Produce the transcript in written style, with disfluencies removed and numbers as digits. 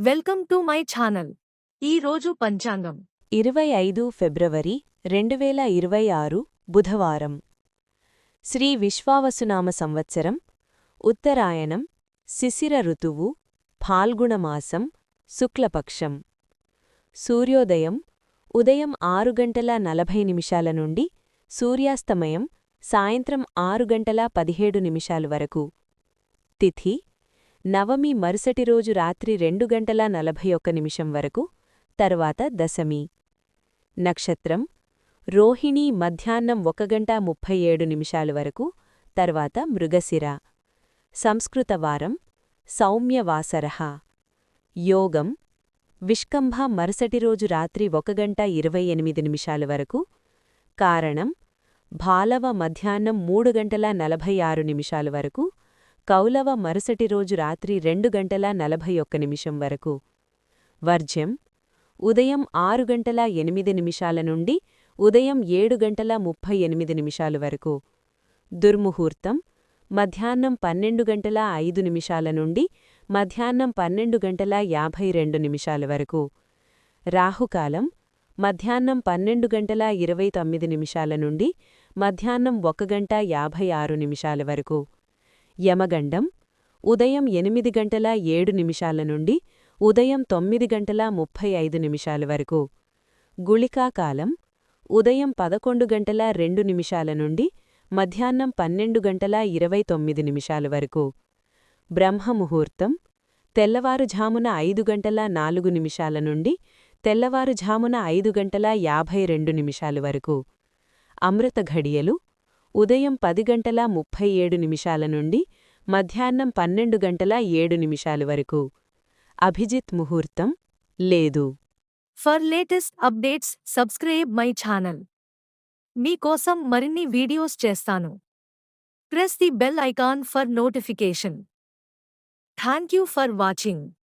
Welcome to my channel. ఈ రోజు పంచాంగం 25 ఫిబ్రవరి 2026 బుధవారం. శ్రీ విశ్వావసునామ సంవత్సరం, ఉత్తరాయణం, శిశిర ఋతువు, ఫాల్గుణమాసం, శుక్లపక్షం. సూర్యోదయం ఉదయం 6:40 నుండి సూర్యాస్తమయం సాయంత్రం 6:17 వరకు. తిథి నవమి మరుసటి రోజు రాత్రి 2:41 వరకు, తర్వాత దశమి. నక్షత్రం రోహిణీ మధ్యాహ్నం 1:37 వరకు, తర్వాత మృగశిర. సంస్కృత వారం సౌమ్యవాసరః. యోగం విష్కంభ మరుసటి రోజు రాత్రి 1:28 వరకు. కారణం భాలవ మధ్యాహ్నం 3:46 వరకు, కౌలవ మరుసటి రోజు రాత్రి 2:41 వరకు. వర్జ్యం ఉదయం 6:08 నుండి ఉదయం 7:38 వరకు. దుర్ముహూర్తం మధ్యాహ్నం 12:05 నుండి మధ్యాహ్నం 12:52 వరకు. రాహుకాలం మధ్యాహ్నం 12:29 నుండి మధ్యాహ్నం 1:56 వరకు. యమగండం ఉదయం 8:07 నుండి ఉదయం 9:35 వరకు. గుళికాకాలం ఉదయం 11:02 నుండి మధ్యాహ్నం 12:29 వరకు. బ్రహ్మముహూర్తం తెల్లవారుఝామున 5:04 నుండి తెల్లవారుఝామున 5:52 వరకు. అమృత ఘడియలు ఉదయం 10:37 నుండి మధ్యాహ్నం 12:07 వరకు. అభిజిత్ ముహూర్తం లేదు. For latest updates subscribe my channel. మీకోసం మరిన్ని వీడియోస్ చేస్తాను. Press the bell icon for notification. Thank you for watching.